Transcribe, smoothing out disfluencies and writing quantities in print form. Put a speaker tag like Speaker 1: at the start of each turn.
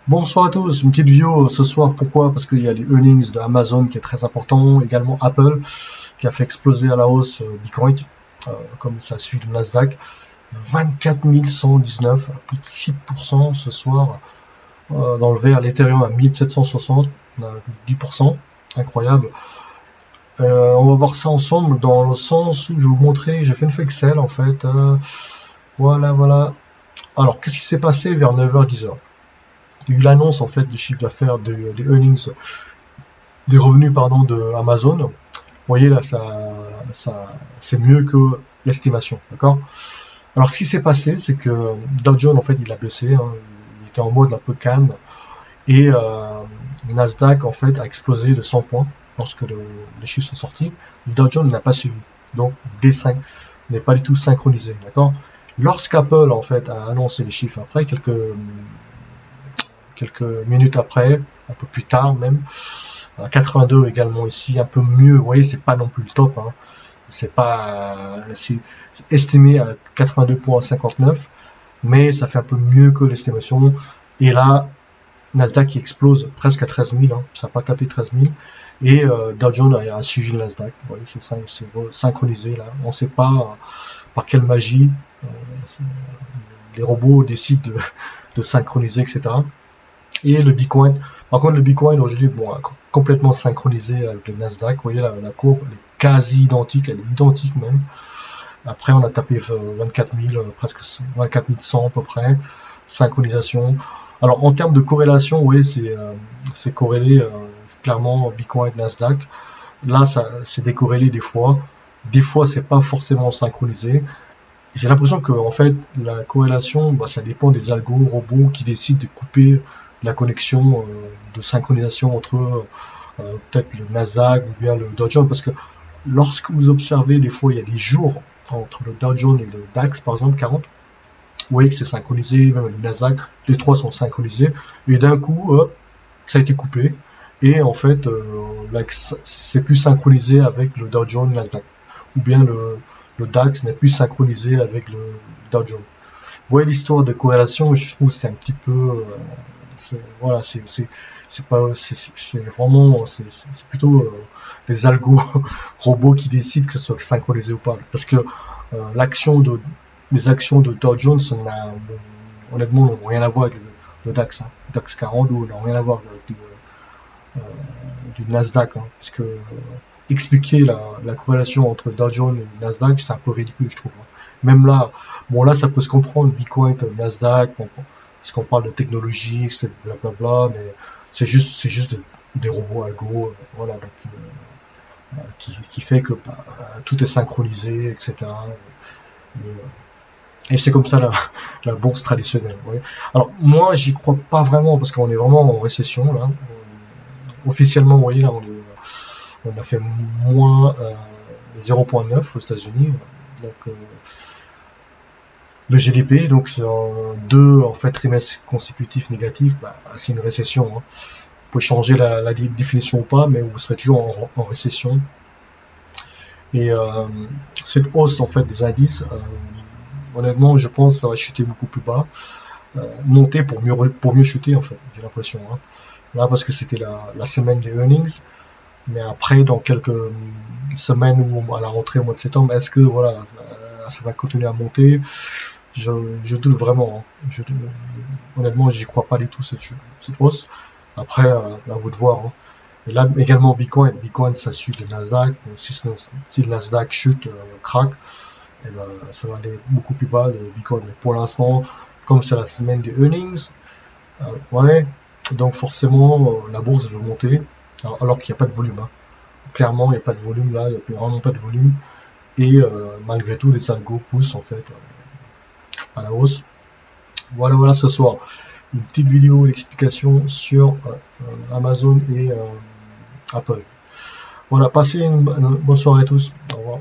Speaker 1: Bonsoir à tous, une petite vidéo ce soir, pourquoi? Parce qu'il y a les earnings d'Amazon qui est très important, également Apple qui a fait exploser à la hausse Bitcoin, comme ça suit le Nasdaq, 24 119, plus de 6% ce soir dans le vert, l'Ethereum à 1760, 10%, incroyable. On va voir ça ensemble dans le sens où je vais vous montrer, j'ai fait une feuille Excel en fait, voilà. Alors, qu'est-ce qui s'est passé vers 9h, 10h? Il y a eu l'annonce en fait du chiffre d'affaires, des earnings, des revenus pardon de Amazon. Vous voyez là, c'est mieux que l'estimation, d'accord. Alors ce qui s'est passé, c'est que Dow Jones en fait il a baissé, hein, il était en mode un peu calme et le Nasdaq en fait a explosé de 100 points lorsque les chiffres sont sortis. Le Dow Jones n'a pas suivi, donc D5 n'est pas du tout synchronisé, d'accord. Lorsqu'Apple en fait a annoncé les chiffres après, quelques minutes après, un peu plus tard même, 82 également ici, un peu mieux. Vous voyez, c'est pas non plus le top, hein. C'est pas, c'est estimé à 82,59, mais ça fait un peu mieux que l'estimation. Et là, Nasdaq qui explose presque à 13 000, hein. Ça n'a pas tapé 13 000. Et Dow Jones a suivi le Nasdaq. Vous voyez, c'est synchronisé là. On ne sait pas par quelle magie euh, les robots décident de synchroniser, etc. Et le Bitcoin. Par contre, le Bitcoin aujourd'hui, bon, complètement synchronisé avec le Nasdaq. Vous voyez, la courbe, elle est quasi identique, elle est identique même. Après, on a tapé 24 000, presque 24 100 à peu près. Synchronisation. Alors, en termes de corrélation, vous voyez, c'est corrélé clairement Bitcoin et Nasdaq. Là, ça c'est décorrélé des fois. Des fois, c'est pas forcément synchronisé. J'ai l'impression que en fait la corrélation, bah, ça dépend des algos robots qui décident de couper la connexion de synchronisation entre peut-être le Nasdaq ou bien le Dow Jones, parce que lorsque vous observez des fois il y a des jours entre le Dow Jones et le DAX par exemple 40, vous voyez que c'est synchronisé, même le Nasdaq, les trois sont synchronisés, et d'un coup hop, ça a été coupé et en fait c'est plus synchronisé avec le Dow Jones Nasdaq, ou bien le DAX n'est plus synchronisé avec le Dow Jones. Ouais, l'histoire de corrélation, je trouve c'est un petit peu, voilà, c'est pas, c'est vraiment, c'est plutôt les algos robots qui décident que ce soit synchronisé ou pas. Parce que l'action de, les actions de Dow Jones, honnêtement, n'ont rien à voir avec le DAX, hein. Le DAX 40 ou n'ont rien à voir avec du Nasdaq, hein. Parce que expliquer la corrélation entre Dow Jones et le Nasdaq, c'est un peu ridicule, je trouve, hein. Même là, bon là, ça peut se comprendre, Bitcoin, Nasdaq, bon, parce qu'on parle de technologie, c'est blablabla, mais c'est juste des robots algo, voilà, donc, qui fait que bah, tout est synchronisé, etc. Et c'est comme ça la bourse traditionnelle. Ouais. Alors moi, j'y crois pas vraiment parce qu'on est vraiment en récession là. Officiellement, vous voyez là, on a fait moins 0,9 aux États-Unis. Donc le GDP, donc c'est deux en fait trimestres consécutifs négatifs, bah, c'est une récession, hein. Vous pouvez changer la définition ou pas, mais vous serez toujours en récession. Et cette hausse en fait des indices, honnêtement, je pense que ça va chuter beaucoup plus bas, monter pour mieux chuter en fait. J'ai l'impression, hein. Là parce que c'était la semaine des earnings, mais après dans quelques semaines ou à la rentrée au mois de septembre, est-ce que voilà, ça va continuer à monter? Je doute vraiment, hein. Honnêtement, j'y crois pas du tout cette hausse. Après, à vous de voir, hein. Et là également Bitcoin ça suit le Nasdaq. Donc, si le Nasdaq chute, craque, et ben, ça va aller beaucoup plus bas le Bitcoin. Mais pour l'instant, comme c'est la semaine des earnings, voilà, donc forcément la bourse veut monter, alors qu'il n'y a pas de volume, hein. Clairement, il n'y a pas de volume là, il n'y a vraiment pas de volume. Et malgré tout, les algos poussent en fait à la hausse. Voilà ce soir. Une petite vidéo d'explication sur Amazon et Apple. Voilà, passez une bonne soirée à tous. Au revoir.